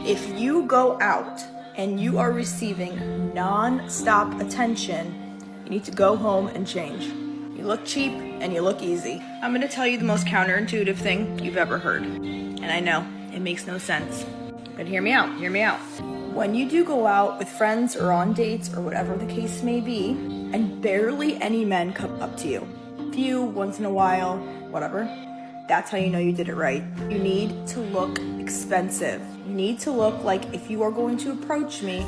If you go out and you are receiving non-stop attention, you need to go home and change. You look cheap and you look easy. I'm gonna tell you the most counterintuitive thing you've ever heard. And I know, it makes no sense. But hear me out, hear me out. When you do go out with friends or on dates or whatever the case may be, and barely any men come up to you, few, once in a while, whatever, that's how you know you did it right. You need to look expensive. You need to look like, if you are going to approach me,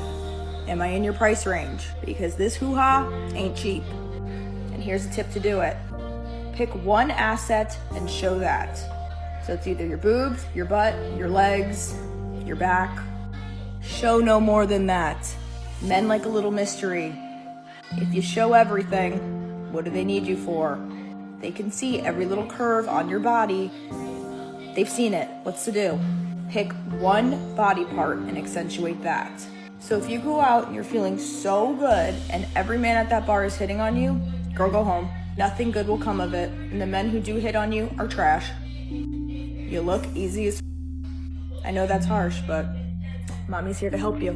am I in your price range? Because this hoo-ha ain't cheap. And here's a tip to do it. Pick one asset and show that. So it's either your boobs, your butt, your legs, your back. Show no more than that. Men like a little mystery. If you show everything, what do they need you for? They can see every little curve on your body. They've seen it. What's to do? Pick one body part and accentuate that. So if you go out and you're feeling so good and every man at that bar is hitting on you, girl, go home. Nothing good will come of it. And the men who do hit on you are trash. You look easy as I know that's harsh, but mommy's here to help you.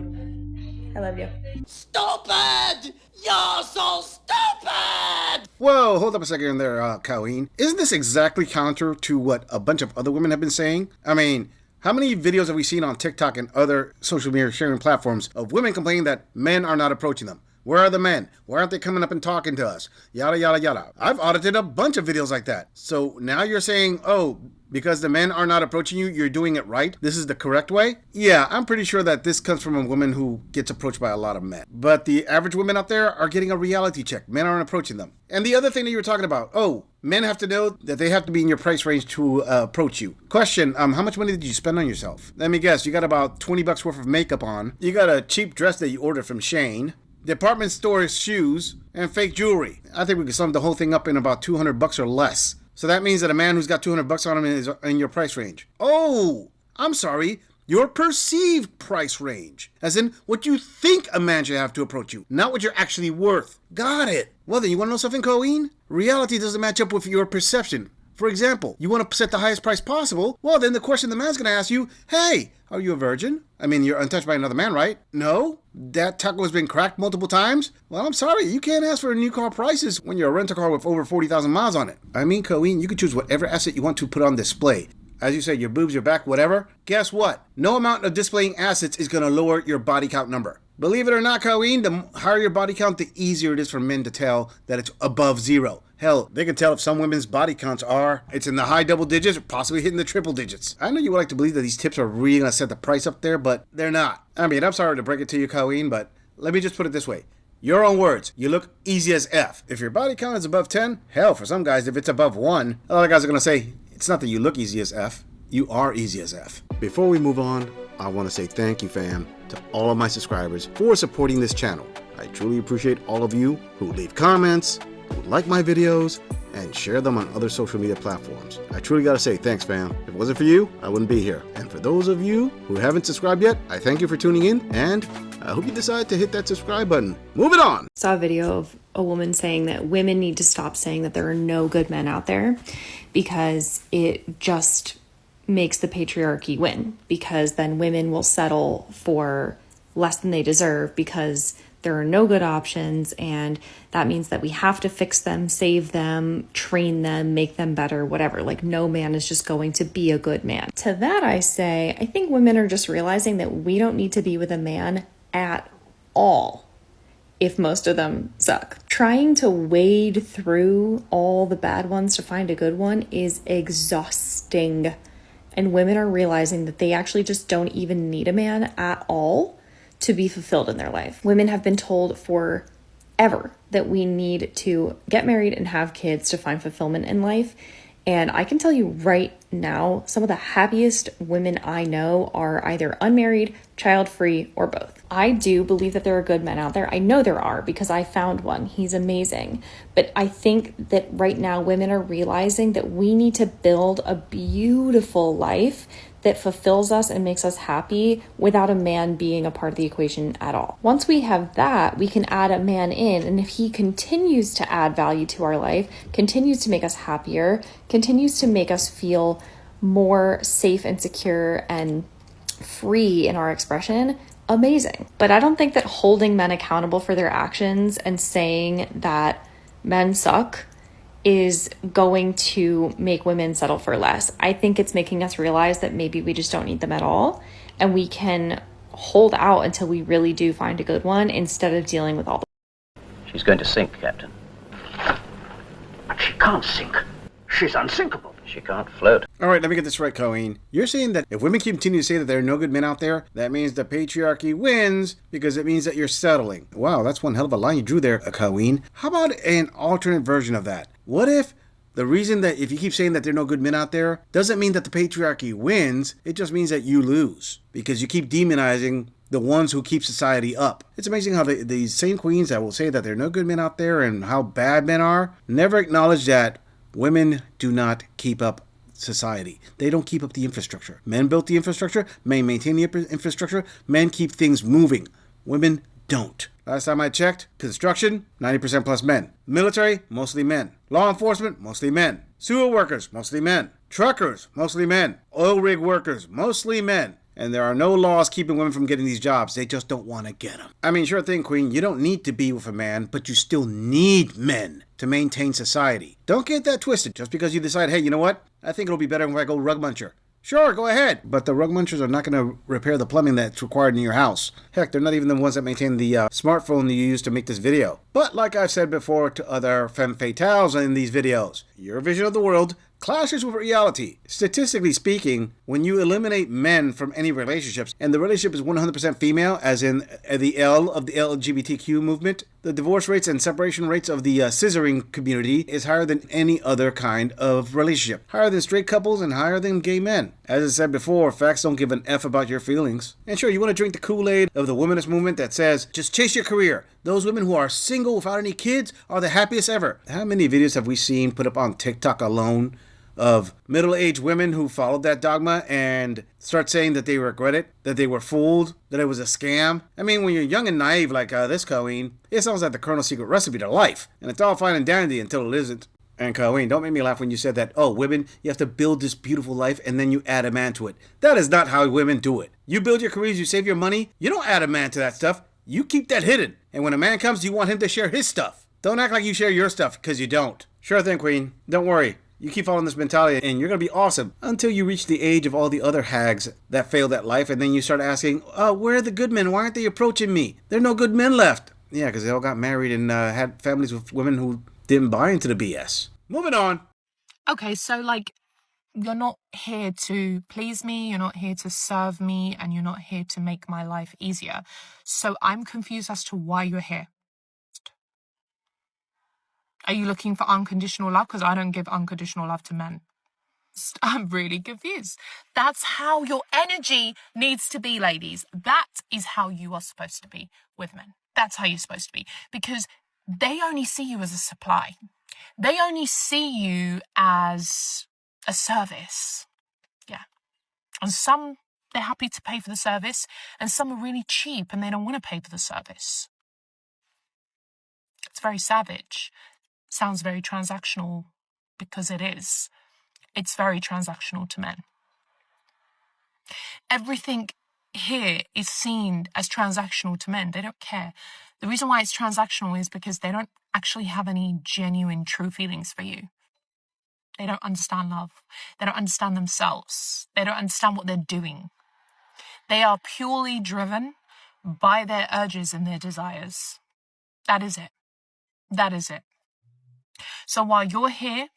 I love you. Stupid! You're so stupid! Whoa, hold up a second there, Colleen. Isn't this exactly counter to what a bunch of other women have been saying? I mean, how many videos have we seen on TikTok and other social media sharing platforms of women complaining that men are not approaching them? Where are the men? Why aren't they coming up and talking to us? Yada, yada, yada. I've audited a bunch of videos like that. So now you're saying, oh, because the men are not approaching you, you're doing it right? This is the correct way? Yeah, I'm pretty sure that this comes from a woman who gets approached by a lot of men. But the average women out there are getting a reality check. Men aren't approaching them. And the other thing that you were talking about, oh, men have to know that they have to be in your price range to approach you. Question, how much money did you spend on yourself? Let me guess, you got about $20 worth of makeup on. You got a cheap dress that you ordered from Shane. Department store shoes, and fake jewelry. I think we could sum the whole thing up in about $200 or less. So that means that a man who's got $200 on him is in your price range. Oh, I'm sorry. Your perceived price range. As in, what you think a man should have to approach you, not what you're actually worth. Got it. Well then, you want to know something, Colleen? Reality doesn't match up with your perception. For example, you want to set the highest price possible? Well, then the question the man's going to ask you, hey, are you a virgin? I mean, you're untouched by another man, right? No? That taco has been cracked multiple times? Well, I'm sorry, you can't ask for new car prices when you're a rental car with over 40,000 miles on it. I mean, Colleen, you can choose whatever asset you want to put on display. As you said, your boobs, your back, whatever. Guess what? No amount of displaying assets is going to lower your body count number. Believe it or not, Colleen, the higher your body count, the easier it is for men to tell that it's above zero. Hell, they can tell if some women's body counts it's in the high double digits or possibly hitting the triple digits. I know you would like to believe that these tips are really going to set the price up there, but they're not. I mean, I'm sorry to break it to you, Colleen, but let me just put it this way. Your own words, you look easy as F. If your body count is above 10, hell, for some guys, if it's above 1, a lot of guys are going to say, it's not that you look easy as F, you are easy as F. Before we move on, I want to say thank you, fam, to all of my subscribers for supporting this channel. I truly appreciate all of you who leave comments, who like my videos, and share them on other social media platforms. I truly gotta say thanks, fam. If it wasn't for you, I wouldn't be here. And for those of you who haven't subscribed yet, I thank you for tuning in, and I hope you decide to hit that subscribe button. Moving on! Saw a video of a woman saying that women need to stop saying that there are no good men out there because it just makes the patriarchy win, because then women will settle for less than they deserve because there are no good options, and that means that we have to fix them, save them, train them, make them better, whatever. Like, no man is just going to be a good man. To that I say, I think women are just realizing that we don't need to be with a man at all if most of them suck. Trying to wade through all the bad ones to find a good one is exhausting. And women are realizing that they actually just don't even need a man at all to be fulfilled in their life. Women have been told forever that we need to get married and have kids to find fulfillment in life. And I can tell you right now, some of the happiest women I know are either unmarried, child-free, or both. I do believe that there are good men out there. I know there are because I found one. He's amazing. But I think that right now women are realizing that we need to build a beautiful life that fulfills us and makes us happy without a man being a part of the equation at all. Once we have that, we can add a man in, and if he continues to add value to our life, continues to make us happier, continues to make us feel more safe and secure and free in our expression, amazing. But I don't think that holding men accountable for their actions and saying that men suck is going to make women settle for less. I think it's making us realize that maybe we just don't need them at all, and we can hold out until we really do find a good one instead of dealing with all the... She's going to sink, Captain. But she can't sink. She's unsinkable. She can't float. All right, let me get this right, Colleen. You're saying that if women continue to say that there are no good men out there, that means the patriarchy wins because it means that you're settling. Wow, that's one hell of a line you drew there, Colleen. How about an alternate version of that? What if the reason that if you keep saying that there are no good men out there doesn't mean that the patriarchy wins, it just means that you lose because you keep demonizing the ones who keep society up. It's amazing how these same queens that will say that there are no good men out there and how bad men are never acknowledge that women do not keep up society. They don't keep up the infrastructure. Men built the infrastructure, men maintain the infrastructure, men keep things moving. Women don't. Last time I checked, construction, 90% plus men. Military, mostly men. Law enforcement, mostly men. Sewer workers, mostly men. Truckers, mostly men. Oil rig workers, mostly men. And there are no laws keeping women from getting these jobs. They just don't want to get them. I mean, sure thing, Queen. You don't need to be with a man, but you still need men to maintain society. Don't get that twisted. Just because you decide, hey, you know what? I think it'll be better if I go rug muncher. Sure, go ahead. But the rug munchers are not going to repair the plumbing that's required in your house. Heck, they're not even the ones that maintain the smartphone you use to make this video. But like I've said before to other femme fatales in these videos, your vision of the world clashes with reality. Statistically speaking, when you eliminate men from any relationships, and the relationship is 100% female, as in the L of the LGBTQ movement, the divorce rates and separation rates of the scissoring community is higher than any other kind of relationship. Higher than straight couples and higher than gay men. As I said before, facts don't give an F about your feelings. And sure, you want to drink the Kool-Aid of the womanist movement that says, just chase your career. Those women who are single without any kids are the happiest ever. How many videos have we seen put up on TikTok alone of middle-aged women who followed that dogma and start saying that they regret it, that they were fooled, that it was a scam? I mean, when you're young and naive like this, Colleen, it sounds like the Colonel's secret recipe to life. And it's all fine and dandy until it isn't. And Colleen, don't make me laugh when you said that, oh, women, you have to build this beautiful life and then you add a man to it. That is not how women do it. You build your careers, you save your money, you don't add a man to that stuff. You keep that hidden. And when a man comes, you want him to share his stuff. Don't act like you share your stuff, because you don't. Sure thing, Queen. Don't worry. You keep following this mentality and you're going to be awesome until you reach the age of all the other hags that failed at life. And then you start asking, where are the good men? Why aren't they approaching me? There are no good men left. Yeah, because they all got married and had families with women who didn't buy into the BS. Moving on. Okay, so like, you're not here to please me, you're not here to serve me, and you're not here to make my life easier. So I'm confused as to why you're here. Are you looking for unconditional love? Because I don't give unconditional love to men. I'm really confused. That's how your energy needs to be, ladies. That is how you are supposed to be with men. That's how you're supposed to be. Because they only see you as a supply. They only see you as a service. Yeah. And some, they're happy to pay for the service, and some are really cheap and they don't want to pay for the service. It's very savage. Sounds very transactional because it is. It's very transactional to men. Everything here is seen as transactional to men. They don't care. The reason why it's transactional is because they don't actually have any genuine, true feelings for you. They don't understand love. They don't understand themselves. They don't understand what they're doing. They are purely driven by their urges and their desires. That is it. That is it. So while you're here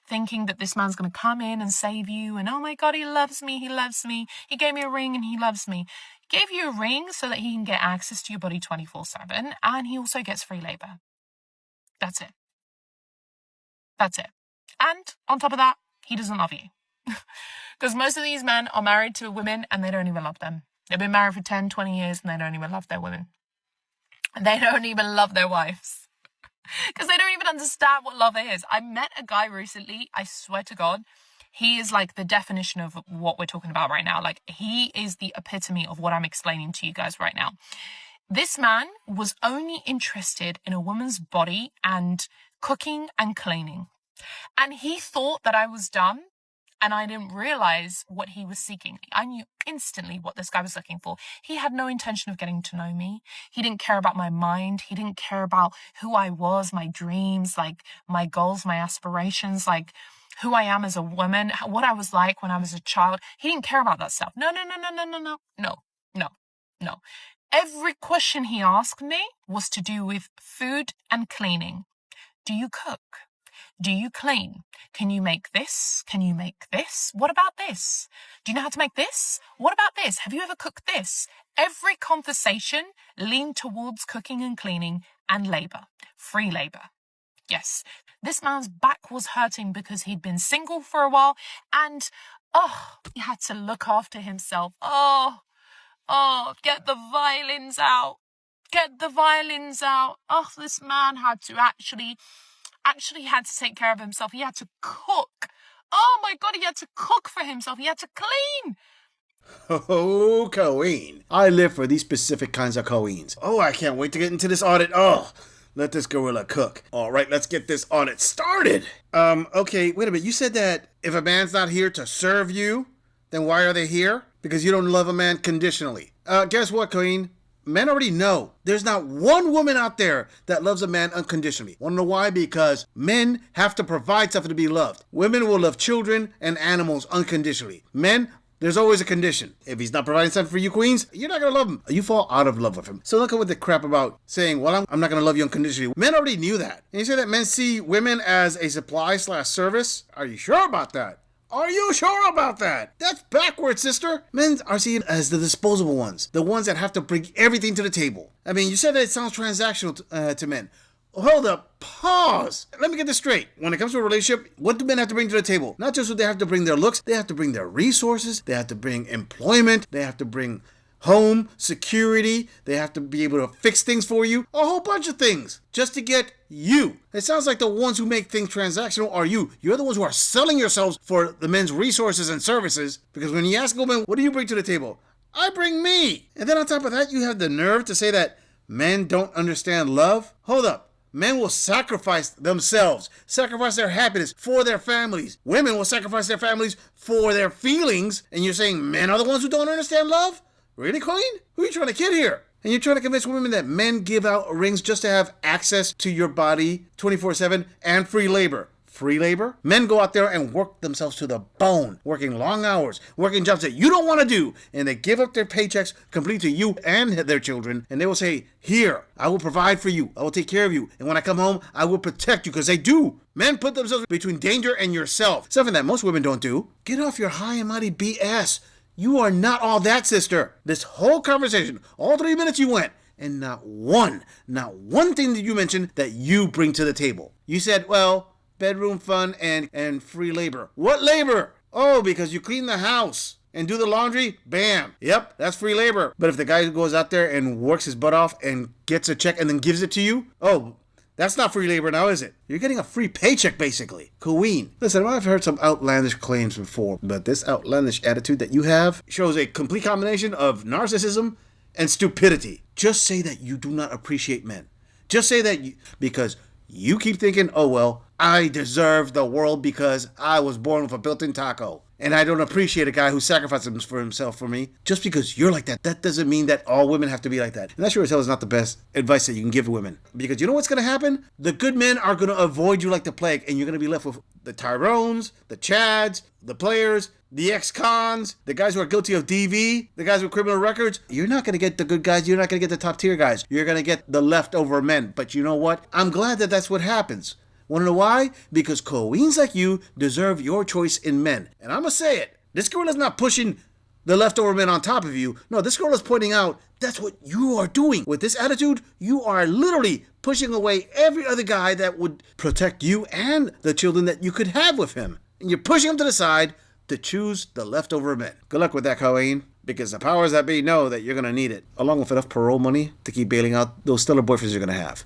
thinking that this man's going to come in and save you and, oh my God, he loves me, he gave me a ring and he loves me. He gave you a ring so that he can get access to your body 24/7, and he also gets free labor. That's it. That's it. And on top of that, he doesn't love you. Because most of these men are married to women and they don't even love them. They've been married for 10, 20 years and they don't even love their women. And they don't even love their wives. Because they don't even understand what love is. I met a guy recently, I swear to God, he is like the definition of what we're talking about right now. Like, he is the epitome of what I'm explaining to you guys right now. This man was only interested in a woman's body and cooking and cleaning. And he thought that I was dumb And I didn't realize what he was seeking. I knew instantly what this guy was looking for. He had no intention of getting to know me. He didn't care about my mind. He didn't care about who I was, my dreams, like my goals, my aspirations, like who I am as a woman, what I was like when I was a child. He didn't care about that stuff. No. Every question he asked me was to do with food and cleaning. Do you cook? Do you clean? Can you make this? Can you make this? What about this? Do you know how to make this? What about this? Have you ever cooked this? Every conversation leaned towards cooking and cleaning and labor, free labor. Yes, this man's back was hurting because he'd been single for a while and, he had to look after himself. Get the violins out. Get the violins out. This man had to actually had to take care of himself. He had to cook. Oh my God, he had to cook for himself. He had to clean. Oh, Colleen. I live for these specific kinds of Colleens. Oh, I can't wait to get into this audit. Let this gorilla cook. All right, let's get this audit started. Okay, wait a minute. You said that if a man's not here to serve you, then why are they here? Because you don't love a man conditionally. Guess what, Colleen? Men already know there's not one woman out there that loves a man unconditionally. Want to know why? Because men have to provide something to be loved. Women will love children and animals unconditionally. Men, there's always a condition. If he's not providing something for you, queens, you're not going to love him. You fall out of love with him. So look at what the crap about saying, well, I'm not going to love you unconditionally. Men already knew that. And you say that men see women as a supply/service? Are you sure about that? Are you sure about that? That's backwards, sister. Men are seen as the disposable ones, the ones that have to bring everything to the table. I mean, you said that it sounds transactional to men. Hold up, pause. Let me get this straight. When it comes to a relationship, what do men have to bring to the table? Not just what they have to bring their looks, they have to bring their resources, they have to bring employment, they have to bring home, security, they have to be able to fix things for you, a whole bunch of things, just to get you. It sounds like the ones who make things transactional are you. You're the ones who are selling yourselves for the men's resources and services, because when you ask a woman, what do you bring to the table? I bring me. And then on top of that, you have the nerve to say that men don't understand love? Hold up. Men will sacrifice themselves, sacrifice their happiness for their families. Women will sacrifice their families for their feelings. And you're saying men are the ones who don't understand love? Really, Queen? Who are you trying to kid here? And you're trying to convince women that men give out rings just to have access to your body 24/7 and free labor. Free labor? Men go out there and work themselves to the bone, working long hours, working jobs that you don't want to do, and they give up their paychecks complete to you and their children, and they will say, here, I will provide for you, I will take care of you, and when I come home, I will protect you, because they do. Men put themselves between danger and yourself, something that most women don't do. Get off your high and mighty BS. You are not all that, sister. This whole conversation, all 3 minutes you went, and not one thing did you mention that you bring to the table. You said, well, bedroom fun and free labor. What labor? Oh, because you clean the house and do the laundry? Bam. Yep, that's free labor. But if the guy goes out there and works his butt off and gets a check and then gives it to you, oh, that's not free labor now, is it? You're getting a free paycheck, basically. Queen. Listen, I've heard some outlandish claims before, but this outlandish attitude that you have shows a complete combination of narcissism and stupidity. Just say that you do not appreciate men. Just say that because you keep thinking, oh, well, I deserve the world because I was born with a built-in taco. And I don't appreciate a guy who sacrifices for himself for me. Just because you're like that, that doesn't mean that all women have to be like that. And that sure as hell is not the best advice that you can give women. Because you know what's going to happen? The good men are going to avoid you like the plague. And you're going to be left with the Tyrones, the Chads, the players, the ex-cons, the guys who are guilty of DV, the guys with criminal records. You're not going to get the good guys. You're not going to get the top tier guys. You're going to get the leftover men. But you know what? I'm glad that that's what happens. Want to know why? Because queens like you deserve your choice in men. And I'm going to say it. This girl is not pushing the leftover men on top of you. No, this girl is pointing out that's what you are doing. With this attitude, you are literally pushing away every other guy that would protect you and the children that you could have with him. And you're pushing them to the side to choose the leftover men. Good luck with that, Colleen. Because the powers that be know that you're going to need it. Along with enough parole money to keep bailing out those stellar boyfriends you're going to have.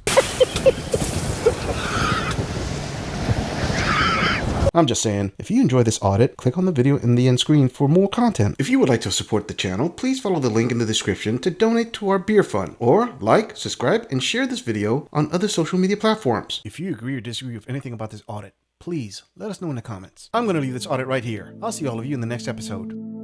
I'm just saying, if you enjoy this audit, click on the video in the end screen for more content. If you would like to support the channel, please follow the link in the description to donate to our beer fund. Or like, subscribe, and share this video on other social media platforms. If you agree or disagree with anything about this audit, Please let us know in the comments. I'm going to leave this audit right here. I'll see all of you in the next episode.